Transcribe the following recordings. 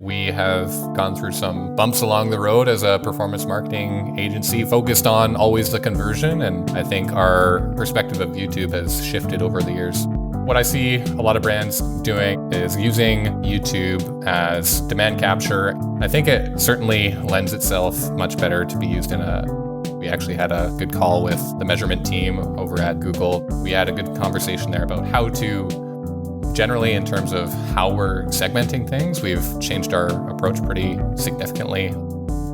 We have gone through some bumps along the road as a performance marketing agency focused on always the conversion, and I think our perspective of YouTube has shifted over the years. What I see a lot of brands doing is using YouTube as demand capture. I think it certainly lends itself much better to be used we actually had a good call with the measurement team over at Google. We had a good conversation there about how to generally, in terms of how we're segmenting things, we've changed our approach pretty significantly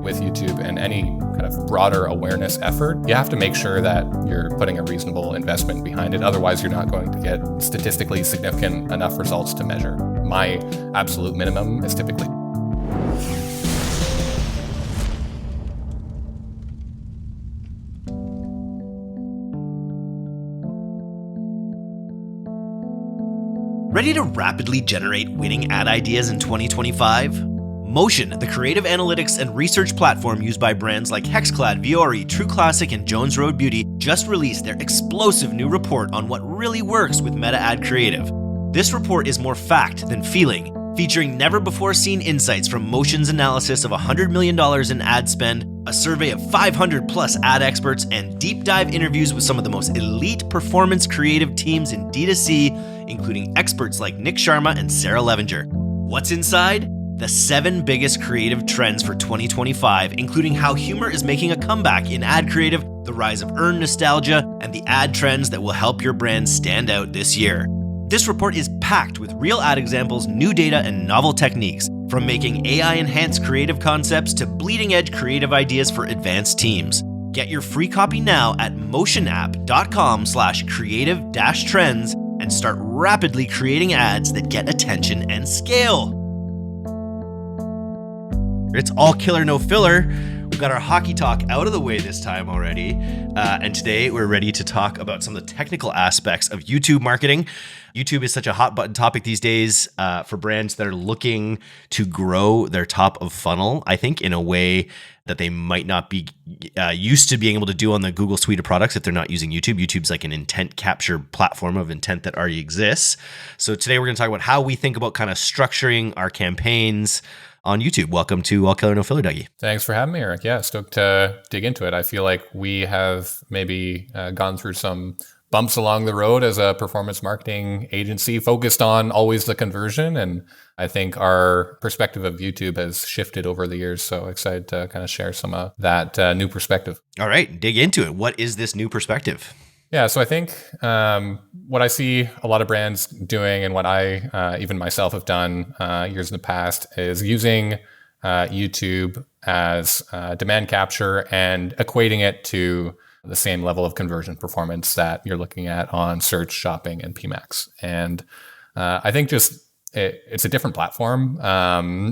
with YouTube, and any kind of broader awareness effort. You have to make sure that you're putting a reasonable investment behind it. Otherwise, you're not going to get statistically significant enough results to measure. My absolute minimum is typically. Ready to rapidly generate winning ad ideas in 2025? Motion, the creative analytics and research platform used by brands like Hexclad, Viore, True Classic, and Jones Road Beauty, just released their explosive new report on what really works with meta ad creative. This report is more fact than feeling, featuring never-before-seen insights from Motion's analysis of $100 million in ad spend, a survey of 500-plus ad experts, and deep-dive interviews with some of the most elite performance creative teams in D2C, including experts like Nick Sharma and Sarah Levinger. What's inside? The 7 biggest creative trends for 2025, including how humor is making a comeback in ad creative, the rise of earned nostalgia, and the ad trends that will help your brand stand out this year. This report is packed with real ad examples, new data, and novel techniques, from making AI-enhanced creative concepts to bleeding-edge creative ideas for advanced teams. Get your free copy now at motionapp.com/creative-trends and start rapidly creating ads that get attention and scale. It's all killer, no filler. We've got our hockey talk out of the way this time already. And today we're ready to talk about some of the technical aspects of YouTube marketing. YouTube is such a hot button topic these days for brands that are looking to grow their top of funnel, I think, in a way that they might not be used to being able to do on the Google suite of products if they're not using YouTube. YouTube's like an intent capture platform of intent that already exists. So today we're going to talk about how we think about kind of structuring our campaigns on YouTube. Welcome to All Killer No Filler, Dougie. Thanks for having me, Eric. Yeah, stoked to dig into it. I feel like we have maybe gone through some bumps along the road as a performance marketing agency focused on always the conversion. And I think our perspective of YouTube has shifted over the years. So excited to kind of share some of that new perspective. All right, dig into it. What is this new perspective? Yeah, so I think what I see a lot of brands doing, and what I even myself have done years in the past, is using YouTube as demand capture and equating it to the same level of conversion performance that you're looking at on search, shopping, and PMAX. And I think just it's a different platform.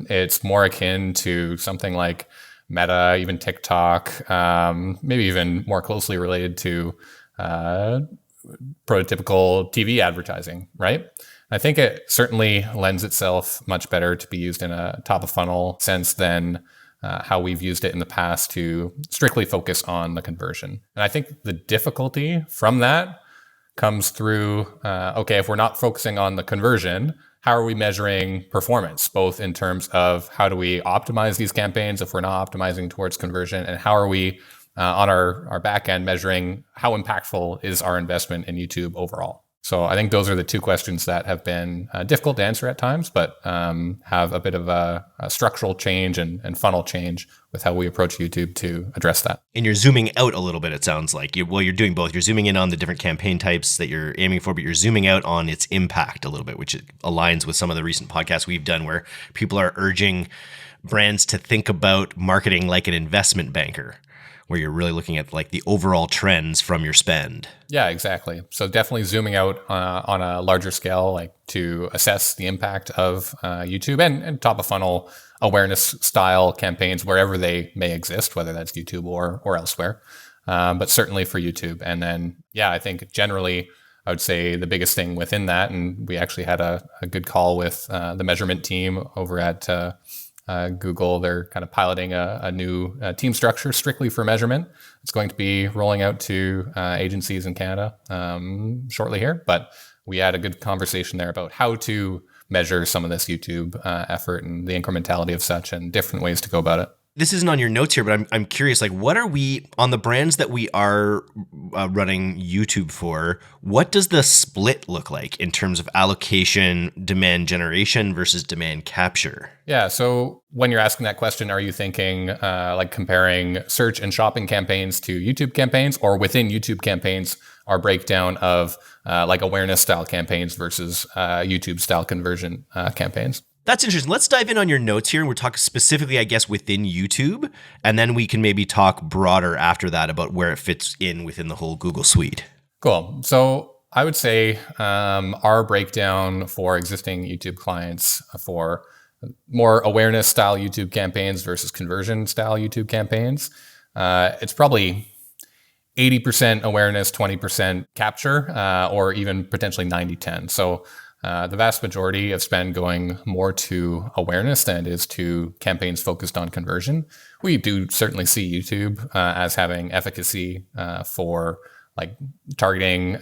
It's more akin to something like Meta, even TikTok, maybe even more closely related to prototypical TV advertising, right? I think it certainly lends itself much better to be used in a top of funnel sense than how we've used it in the past to strictly focus on the conversion. And I think the difficulty from that comes through, okay, if we're not focusing on the conversion, how are we measuring performance, both in terms of how do we optimize these campaigns if we're not optimizing towards conversion, and how are we on our back end measuring how impactful is our investment in YouTube overall? So I think those are the two questions that have been difficult to answer at times, but have a bit of a structural change and funnel change with how we approach YouTube to address that. And you're zooming out a little bit, it sounds like. You're doing both. You're zooming in on the different campaign types that you're aiming for, but you're zooming out on its impact a little bit, which aligns with some of the recent podcasts we've done where people are urging brands to think about marketing like an investment banker, where you're really looking at like the overall trends from your spend. Yeah, exactly. So definitely zooming out on a larger scale, like to assess the impact of YouTube and top of funnel awareness style campaigns wherever they may exist, whether that's YouTube or elsewhere, but certainly for YouTube. And then, yeah, I think generally I would say the biggest thing within that, and we actually had a good call with the measurement team over at Google. They're kind of piloting a new team structure strictly for measurement. It's going to be rolling out to agencies in Canada shortly here, but we had a good conversation there about how to measure some of this YouTube effort and the incrementality of such and different ways to go about it. This isn't on your notes here, but I'm curious, like, what are we on the brands that we are running YouTube for? What does the split look like in terms of allocation, demand generation versus demand capture? Yeah. So when you're asking that question, are you thinking like comparing search and shopping campaigns to YouTube campaigns, or within YouTube campaigns, our breakdown of like awareness style campaigns versus YouTube style conversion campaigns? That's interesting. Let's dive in on your notes here. And we're talking specifically, I guess, within YouTube. And then we can maybe talk broader after that about where it fits in within the whole Google suite. Cool. So I would say our breakdown for existing YouTube clients for more awareness style YouTube campaigns versus conversion style YouTube campaigns, it's probably 80% awareness, 20% capture, or even potentially 90-10. So the vast majority of spend going more to awareness than it is to campaigns focused on conversion. We do certainly see YouTube as having efficacy for like targeting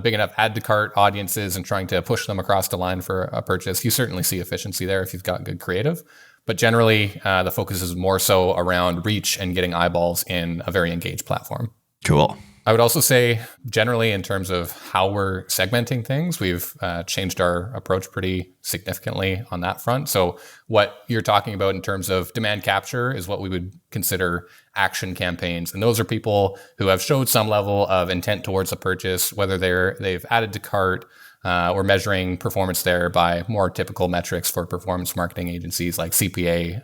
big enough add to cart audiences and trying to push them across the line for a purchase. You certainly see efficiency there if you've got good creative. But generally, the focus is more so around reach and getting eyeballs in a very engaged platform. Cool. I would also say generally in terms of how we're segmenting things, we've changed our approach pretty significantly on that front. So what you're talking about in terms of demand capture is what we would consider action campaigns. And those are people who have showed some level of intent towards a purchase, whether they've added to cart, we're measuring performance there by more typical metrics for performance marketing agencies like CPA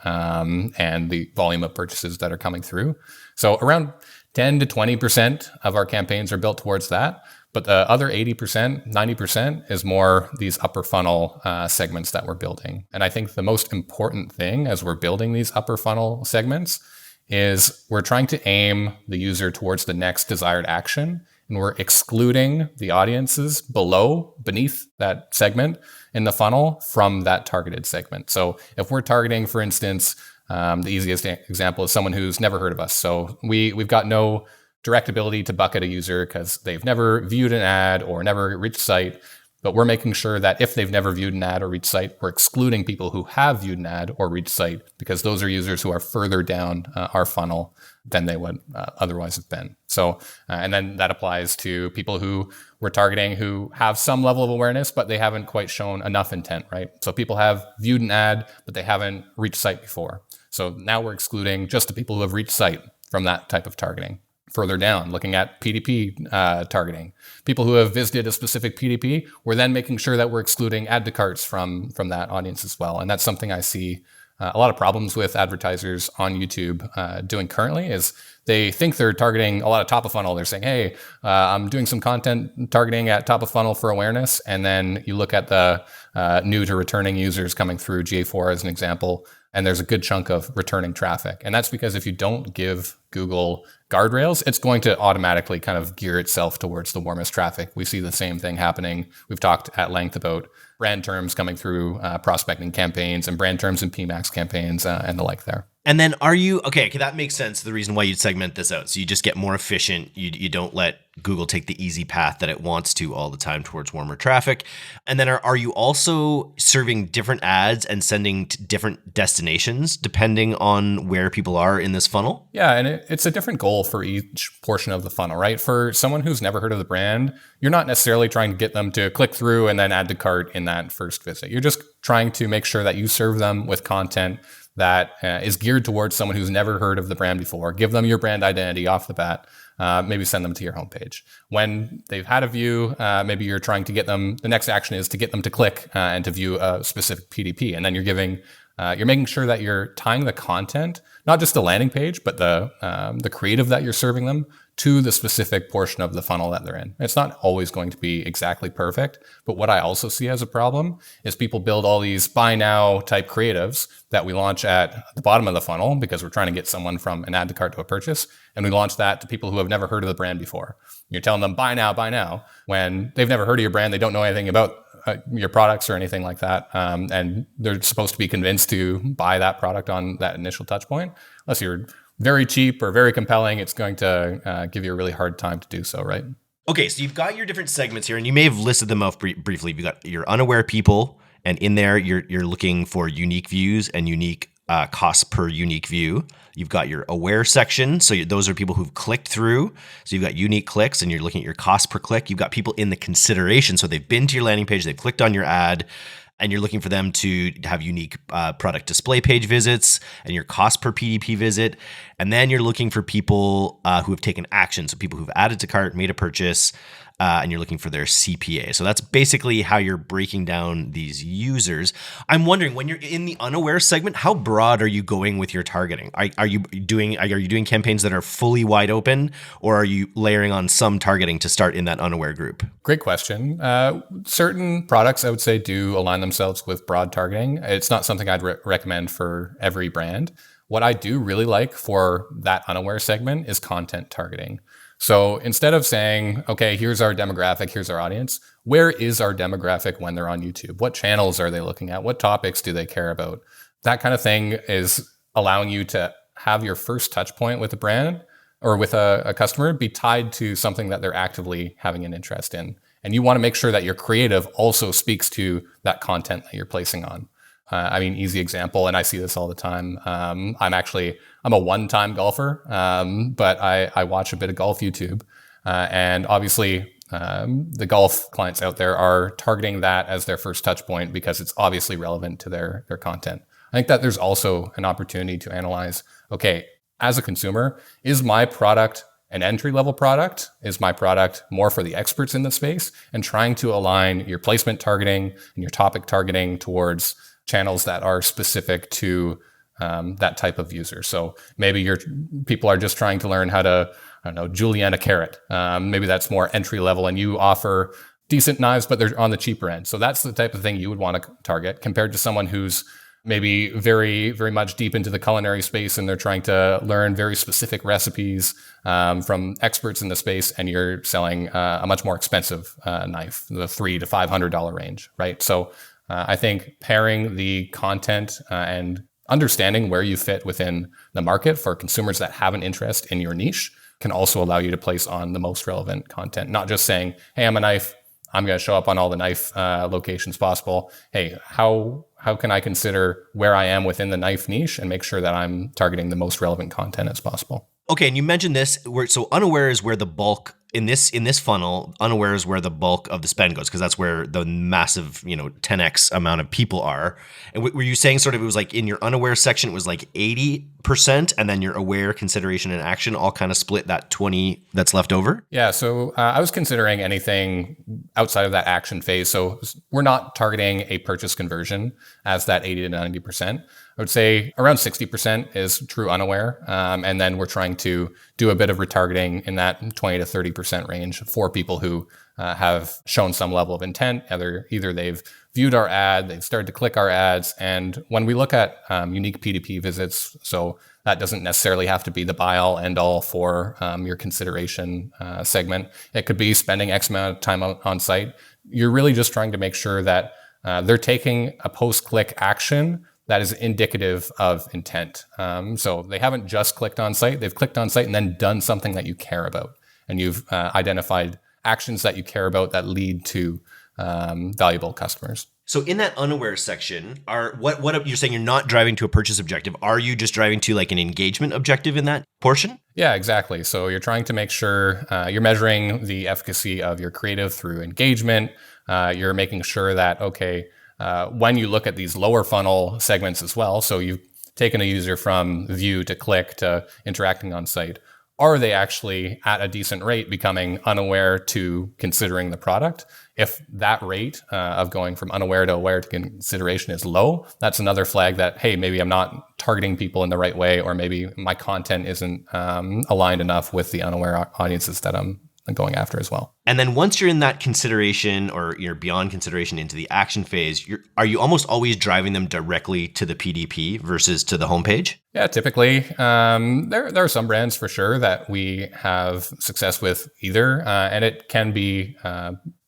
and the volume of purchases that are coming through. So around 10 to 20% of our campaigns are built towards that. But the other 80%, 90% is more these upper funnel segments that we're building. And I think the most important thing as we're building these upper funnel segments is we're trying to aim the user towards the next desired action. And we're excluding the audiences beneath that segment in the funnel from that targeted segment. So if we're targeting, for instance, the easiest example is someone who's never heard of us. So we've got no direct ability to bucket a user because they've never viewed an ad or never reached site. But we're making sure that if they've never viewed an ad or reached site, we're excluding people who have viewed an ad or reached site because those are users who are further down our funnel than they would otherwise have been. So, and then that applies to people who we're targeting who have some level of awareness, but they haven't quite shown enough intent, right? So people have viewed an ad, but they haven't reached site before. So now we're excluding just the people who have reached site from that type of targeting. Further down, looking at PDP targeting. People who have visited a specific PDP, we're then making sure that we're excluding add to carts from that audience as well. And that's something I see a lot of problems with advertisers on YouTube doing currently is they think they're targeting a lot of top of funnel. They're saying, hey, I'm doing some content targeting at top of funnel for awareness. And then you look at the new to returning users coming through GA4 as an example, and there's a good chunk of returning traffic. And that's because if you don't give Google guardrails, it's going to automatically kind of gear itself towards the warmest traffic. We see the same thing happening. We've talked at length about brand terms coming through prospecting campaigns and brand terms and PMAX campaigns and the like there. And then are you, okay, that makes sense. The reason why you'd segment this out. So you just get more efficient. You don't let Google take the easy path that it wants to all the time towards warmer traffic. And then are you also serving different ads and sending to different destinations depending on where people are in this funnel? Yeah, and it's a different goal for each portion of the funnel, right? For someone who's never heard of the brand, you're not necessarily trying to get them to click through and then add to cart in that first visit. You're just trying to make sure that you serve them with content that is geared towards someone who's never heard of the brand before. Give them your brand identity off the bat. Maybe send them to your homepage. When they've had a view, maybe you're trying to get them, the next action is to get them to click and to view a specific PDP. And then you're making sure that you're tying the content, not just the landing page, but the creative that you're serving them to the specific portion of the funnel that they're in. It's not always going to be exactly perfect, but what I also see as a problem is people build all these buy now type creatives that we launch at the bottom of the funnel because we're trying to get someone from an add to cart to a purchase. And we launch that to people who have never heard of the brand before. You're telling them buy now, when they've never heard of your brand. They don't know anything about your products or anything like that. And they're supposed to be convinced to buy that product on that initial touch point. Unless you're very cheap or very compelling, it's going to give you a really hard time to do so, right? Okay, so you've got your different segments here, and you may have listed them off briefly. You've got your unaware people And in there, you're looking for unique views and unique costs per unique view. You've got your aware section. So those are people who've clicked through. So you've got unique clicks and you're looking at your cost per click. You've got people in the consideration. So they've been to your landing page, they've clicked on your ad, and you're looking for them to have unique product display page visits and your cost per PDP visit. And then you're looking for people who have taken action. So people who've added to cart, made a purchase, and you're looking for their CPA. So that's basically how you're breaking down these users. I'm wondering, when you're in the unaware segment, how broad are you going with your targeting? Are you doing campaigns that are fully wide open, or are you layering on some targeting to start in that unaware group? Great question. Certain products, I would say, do align themselves with broad targeting. It's not something I'd recommend for every brand. What I do really like for that unaware segment is content targeting. So instead of saying, okay, here's our demographic, here's our audience, where is our demographic when they're on YouTube? What channels are they looking at? What topics do they care about? That kind of thing is allowing you to have your first touch point with a brand or with a customer be tied to something that they're actively having an interest in. And you want to make sure that your creative also speaks to that content that you're placing on. Easy example, and I see this all the time. I'm a one-time golfer, but I watch a bit of golf YouTube. And obviously, the golf clients out there are targeting that as their first touch point because it's obviously relevant to their content. I think that there's also an opportunity to analyze, okay, as a consumer, is my product an entry-level product? Is my product more for the experts in the space? And trying to align your placement targeting and your topic targeting towards channels that are specific to that type of user. So maybe your people are just trying to learn how to, julienne a carrot. Maybe that's more entry level and you offer decent knives, but they're on the cheaper end. So that's the type of thing you would want to target compared to someone who's maybe very, very much deep into the culinary space and they're trying to learn very specific recipes from experts in the space, and you're selling a much more expensive knife, the $300 to $500 range, right? So I think pairing the content and understanding where you fit within the market for consumers that have an interest in your niche can also allow you to place on the most relevant content. Not just saying, hey, I'm a knife, I'm going to show up on all the knife locations possible. Hey, how can I consider where I am within the knife niche and make sure that I'm targeting the most relevant content as possible? Okay, and you mentioned this, so unaware is where the bulk in this funnel, unaware is where the bulk of the spend goes, because that's where the massive, 10x amount of people are. And were you saying sort of it was like in your unaware section, it was like 80%, and then your aware, consideration, and action all kind of split that 20 that's left over? Yeah, so I was considering anything outside of that action phase. So we're not targeting a purchase conversion as that 80 to 90%. I would say around 60% is true unaware. And then we're trying to do a bit of retargeting in that 20 to 30% range for people who have shown some level of intent. Either they've viewed our ad, they've started to click our ads. And when we look at unique PDP visits, so that doesn't necessarily have to be the buy all end all for your consideration segment. It could be spending X amount of time on site. You're really just trying to make sure that they're taking a post-click action that is indicative of intent. So they haven't just clicked on site, they've clicked on site and then done something that you care about. And you've identified actions that you care about that lead to valuable customers. So in that unaware section, what you're saying you're not driving to a purchase objective. Are you just driving to like an engagement objective in that portion? Yeah, exactly. So you're trying to make sure you're measuring the efficacy of your creative through engagement. You're making sure that, when you look at these lower funnel segments as well, so you've taken a user from view to click to interacting on site, are they actually at a decent rate becoming unaware to considering the product? If that rate of going from unaware to aware to consideration is low, that's another flag that, hey, maybe I'm not targeting people in the right way, or maybe my content isn't aligned enough with the unaware audiences that I'm going after as well. And then once you're in that consideration, or you're beyond consideration into the action phase, are you almost always driving them directly to the PDP versus to the homepage? Yeah, typically. There are some brands for sure that we have success with either, and it can be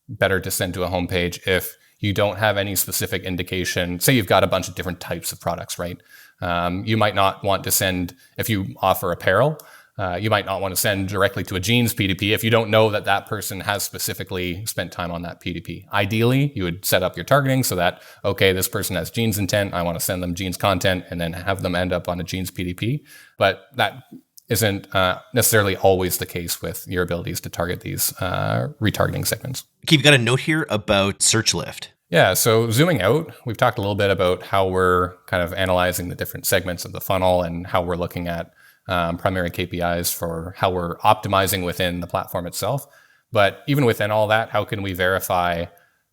better to send to a homepage if you don't have any specific indication. Say you've got a bunch of different types of products, right? You might not want to send, if you offer apparel, You might not want to send directly to a jeans PDP if you don't know that that person has specifically spent time on that PDP. Ideally, you would set up your targeting so that, okay, this person has jeans intent. I want to send them jeans content and then have them end up on a jeans PDP. But that isn't necessarily always the case with your abilities to target these retargeting segments. Okay, you've got a note here about search lift. Yeah, so zooming out, we've talked a little bit about how we're kind of analyzing the different segments of the funnel and how we're looking at primary KPIs for how we're optimizing within the platform itself. But even within all that, how can we verify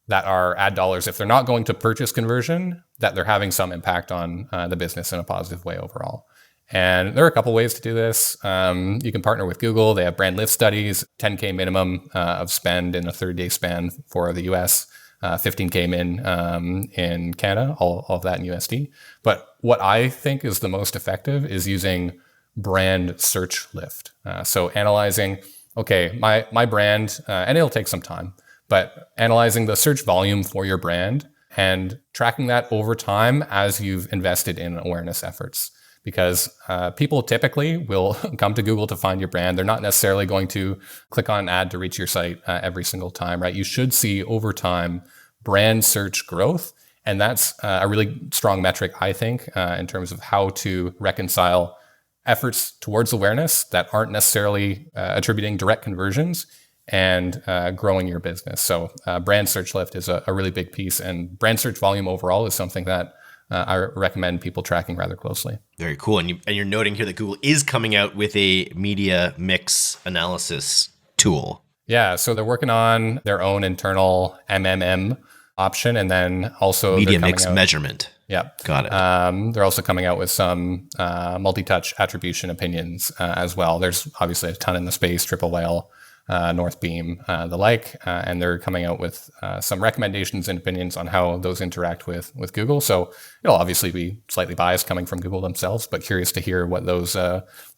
that our ad dollars, if they're not going to purchase conversion, that they're having some impact on the business in a positive way overall? And there are a couple ways to do this. You can partner with Google. They have brand lift studies, 10K minimum of spend in a 30-day span for the US, 15K in Canada, all of that in USD. But what I think is the most effective is using brand search lift. So analyzing, okay, my brand, and it'll take some time, but analyzing the search volume for your brand and tracking that over time as you've invested in awareness efforts. Because people typically will come to Google to find your brand. They're not necessarily going to click on an ad to reach your site every single time, right? You should see over time brand search growth. And that's a really strong metric, I think, in terms of how to reconcile efforts towards awareness that aren't necessarily attributing direct conversions and growing your business. So brand search lift is a really big piece, and brand search volume overall is something that I recommend people tracking rather closely. Very cool. And you're noting here that Google is coming out with a media mix analysis tool. Yeah, so they're working on their own internal MMM option, and then also media mix measurement. Yeah, got it. They're also coming out with some multi-touch attribution opinions as well. There's obviously a ton in the space, Triple Whale, North Beam, the like, and they're coming out with some recommendations and opinions on how those interact with Google. So it'll obviously be slightly biased coming from Google themselves, but curious to hear what those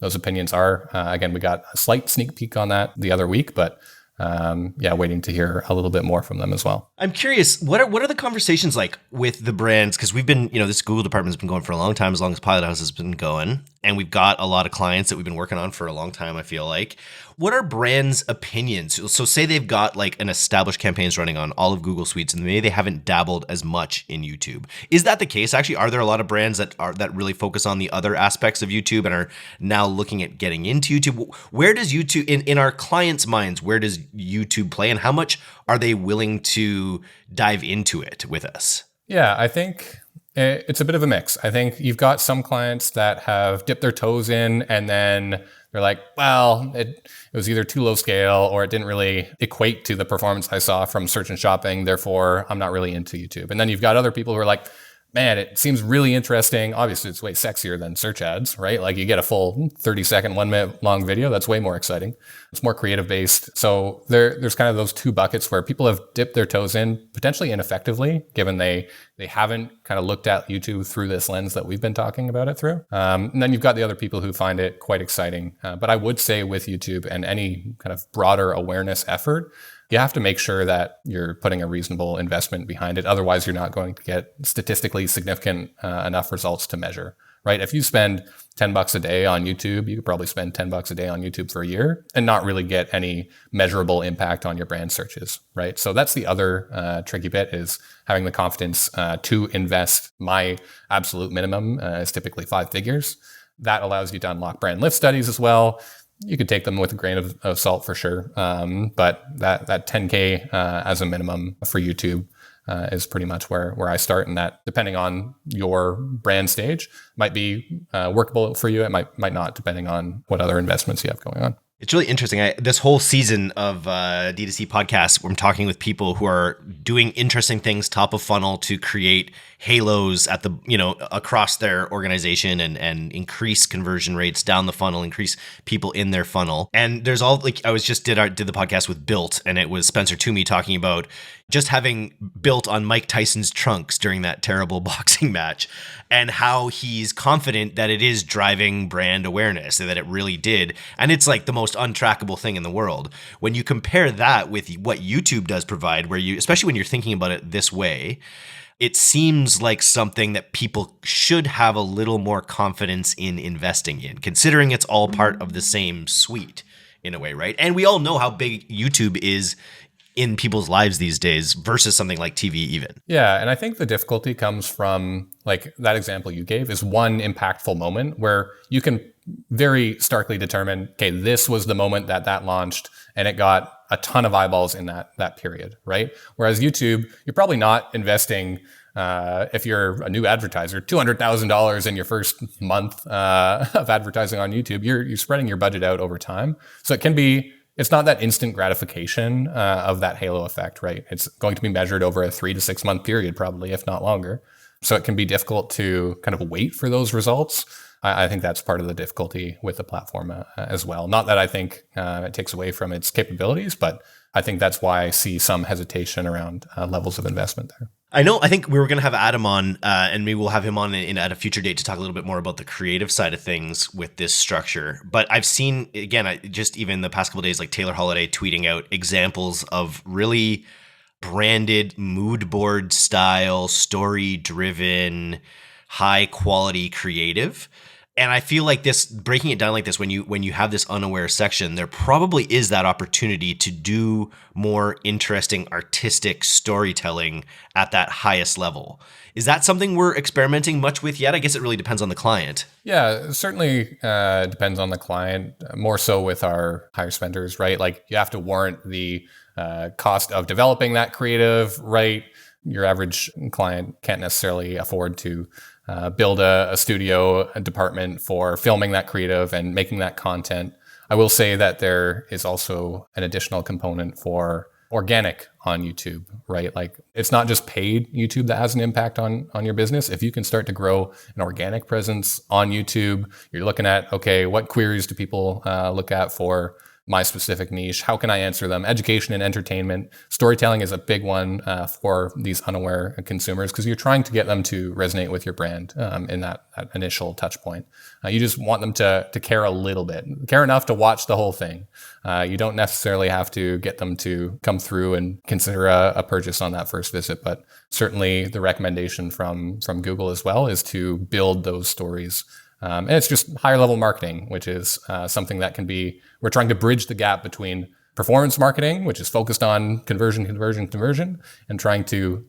opinions are. Again, we got a slight sneak peek on that the other week, but waiting to hear a little bit more from them as well. I'm curious, what are the conversations like with the brands? Because we've been, this Google department's been going for a long time, as long as Pilothouse has been going. And we've got a lot of clients that we've been working on for a long time, I feel like. What are brands' opinions? So say they've got like an established campaigns running on all of Google Suites and maybe they haven't dabbled as much in YouTube. Is that the case? Actually, are there a lot of brands that really focus on the other aspects of YouTube and are now looking at getting into YouTube? Where does YouTube, in our clients' minds, where does YouTube play, and how much are they willing to dive into it with us? Yeah, I think it's a bit of a mix. I think you've got some clients that have dipped their toes in and then they're like, well, it was either too low scale or it didn't really equate to the performance I saw from search and shopping. Therefore, I'm not really into YouTube. And then you've got other people who are like, man, it seems really interesting. Obviously, it's way sexier than search ads, right? Like you get a full 30-second, 1 minute long video. That's way more exciting. It's more creative based. So there's kind of those two buckets where people have dipped their toes in potentially ineffectively, given they haven't kind of looked at YouTube through this lens that we've been talking about it through. And then you've got the other people who find it quite exciting. But I would say with YouTube and any kind of broader awareness effort, you have to make sure that you're putting a reasonable investment behind it. Otherwise, you're not going to get statistically significant enough results to measure, right? If you spend $10 a day on YouTube, you could probably spend $10 a day on YouTube for a year and not really get any measurable impact on your brand searches, right? So that's the other tricky bit, is having the confidence to invest. My absolute minimum is typically 5 figures. That allows you to unlock brand lift studies as well. You could take them with a grain of salt for sure. But that 10K as a minimum for YouTube is pretty much where I start. And that, depending on your brand stage, might be workable for you. It might not, depending on what other investments you have going on. It's really interesting. This whole season of D2C podcasts, I'm talking with people who are doing interesting things top of funnel to create halos at the, across their organization and increase conversion rates down the funnel, increase people in their funnel. And there's all, like, I was just did the podcast with Built, and it was Spencer Toomey talking about just having Built on Mike Tyson's trunks during that terrible boxing match, and how he's confident that it is driving brand awareness, and that it really did. And it's like the most untrackable thing in the world. When you compare that with what YouTube does provide, where you, especially when you're thinking about it this way, it seems like something that people should have a little more confidence in investing in, considering it's all part of the same suite in a way, right? And we all know how big YouTube is in people's lives these days versus something like TV even. Yeah, and I think the difficulty comes from, like, that example you gave is one impactful moment where you can very starkly determine, okay, this was the moment that launched and it got a ton of eyeballs in that period, right? Whereas YouTube, you're probably not investing, if you're a new advertiser, $200,000 in your first month of advertising on YouTube. You're spreading your budget out over time. So it's not that instant gratification of that halo effect, right? It's going to be measured over a 3 to 6 month period, probably, if not longer. So it can be difficult to kind of wait for those results. I think that's part of the difficulty with the platform as well. Not that I think it takes away from its capabilities, but I think that's why I see some hesitation around levels of investment there. I think we were going to have Adam on, and maybe we'll have him on at a future date to talk a little bit more about the creative side of things with this structure. But I've seen, again, just even the past couple of days, like Taylor Holiday tweeting out examples of really branded mood board style, story driven, high quality creative. And I feel like this, breaking it down like this, when you have this unaware section, there probably is that opportunity to do more interesting artistic storytelling at that highest level. Is that something we're experimenting much with yet? I guess it really depends on the client. Yeah, it certainly depends on the client, more so with our higher spenders, right? Like, you have to warrant the cost of developing that creative, right? Your average client can't necessarily afford to build a studio, a department for filming that creative and making that content. I will say that there is also an additional component for organic on YouTube, right? Like, it's not just paid YouTube that has an impact on your business. If you can start to grow an organic presence on YouTube, you're looking at, okay, what queries do people look at for my specific niche? How can I answer them? Education and entertainment. Storytelling is a big one for these unaware consumers, because you're trying to get them to resonate with your brand in that initial touch point. You just want them to care a little bit, care enough to watch the whole thing. You don't necessarily have to get them to come through and consider a purchase on that first visit, but certainly the recommendation from Google as well is to build those stories. And it's just higher level marketing, which is something that we're trying to bridge the gap between performance marketing, which is focused on conversion, and trying to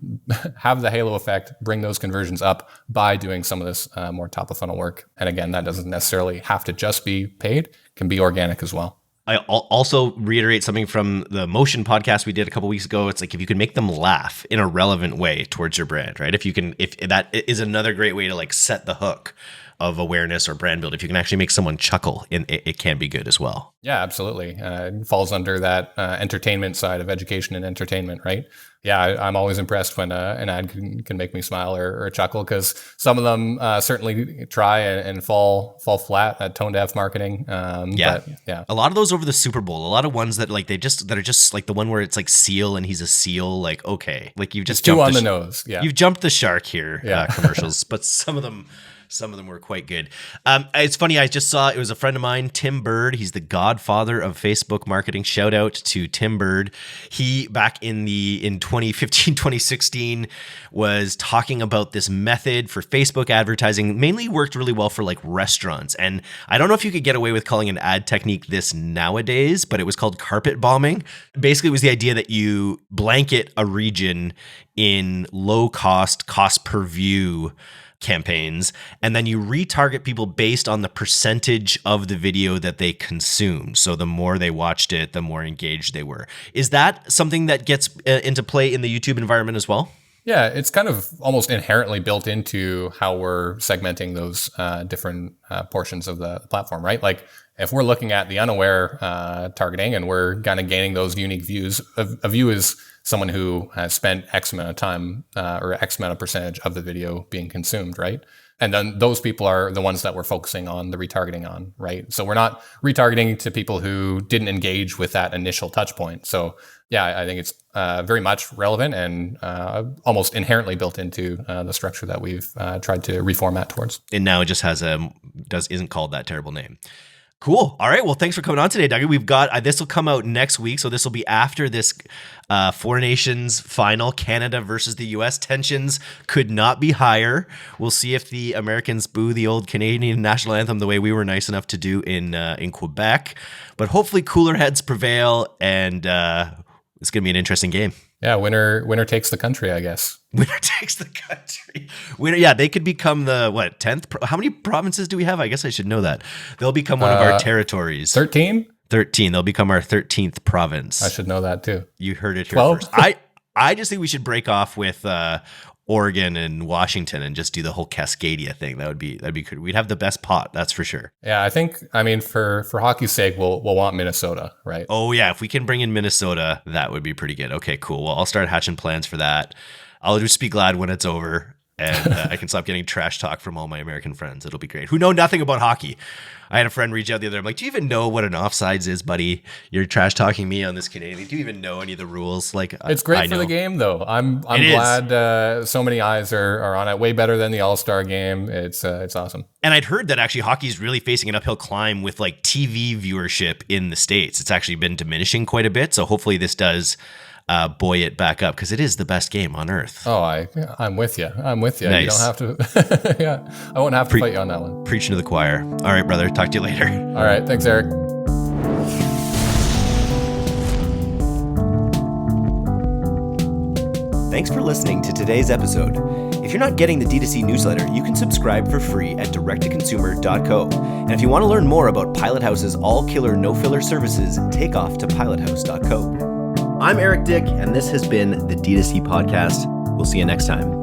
have the halo effect, bring those conversions up by doing some of this more top of funnel work. And again, that doesn't necessarily have to just be paid, it can be organic as well. I also reiterate something from the Motion podcast we did a couple weeks ago. It's like, if you can make them laugh in a relevant way towards your brand, right? If that is another great way to like set the hook of awareness or brand build. If you can actually make someone chuckle, it can be good as well. Yeah, absolutely. It falls under that entertainment side of education and entertainment, right? Yeah, I'm always impressed when an ad can make me smile or chuckle, because some of them certainly try and fall flat at tone deaf marketing. But a lot of those over the Super Bowl. A lot of ones that are just like the one where it's like Seal and he's a seal. Like, okay, like you've just jumped too on the nose. Yeah, you've jumped the shark here. Commercials, but some of them were quite good. It's funny, I just saw, it was a friend of mine, Tim Bird. He's the godfather of Facebook marketing. Shout out to Tim Bird. He, back in 2015, 2016, was talking about this method for Facebook advertising. Mainly worked really well for like restaurants. And I don't know if you could get away with calling an ad technique this nowadays, but it was called carpet bombing. Basically, it was the idea that you blanket a region in low cost per view campaigns, and then you retarget people based on the percentage of the video that they consumed. So the more they watched it, the more engaged they were. Is that something that gets into play in the YouTube environment as well? Yeah, it's kind of almost inherently built into how we're segmenting those different portions of the platform, right? Like, if we're looking at the unaware targeting and we're kind of gaining those unique views, a view is someone who has spent X amount of time or X amount of percentage of the video being consumed, right? And then those people are the ones that we're focusing on the retargeting on, right? So we're not retargeting to people who didn't engage with that initial touch point. So yeah, I think it's very much relevant and almost inherently built into the structure that we've tried to reformat towards. And now it just has isn't called that terrible name. Cool. All right. Well, thanks for coming on today, Dougie. We've got this will come out next week, so this will be after this Four Nations final, Canada versus the U.S. Tensions could not be higher. We'll see if the Americans boo the old Canadian national anthem the way we were nice enough to do in Quebec. But hopefully, cooler heads prevail, and it's going to be an interesting game. Yeah, winner takes the country, I guess. Winner takes the country. They could become the 10th? How many provinces do we have? I guess I should know that. They'll become one of our territories. 13? 13. They'll become our 13th province. I should know that too. You heard it here 12? first. I just think we should break off with Oregon and Washington and just do the whole Cascadia thing. That'd be good. We'd have the best pot, that's for sure. Yeah, I mean, for hockey's sake, we'll want Minnesota, right? Oh yeah, if we can bring in Minnesota, that would be pretty good. Okay, cool. Well, I'll start hatching plans for that. I'll just be glad when it's over and I can stop getting trash talk from all my American friends. It'll be great. Who know nothing about hockey. I had a friend reach out the other day. I'm like, do you even know what an offsides is, buddy? You're trash talking me on this Canadian. Do you even know any of the rules? Like, it's great for the game, though. I'm glad so many eyes are on it. Way better than the All-Star game. It's awesome. And I'd heard that actually hockey is really facing an uphill climb with like TV viewership in the States. It's actually been diminishing quite a bit. So hopefully this does buoy it back up because it is the best game on earth. Oh, I'm with you. Nice. You don't have to. Yeah, I won't have to fight you on that one. Preaching to the choir. All right, brother. Talk to you later. All right. Thanks, Eric. Thanks for listening to today's episode. If you're not getting the D2C newsletter, you can subscribe for free at directtoconsumer.co. And if you want to learn more about Pilothouse's all-killer, no-filler services, take off to pilothouse.co. I'm Eric Dick, and this has been the D2C Podcast. We'll see you next time.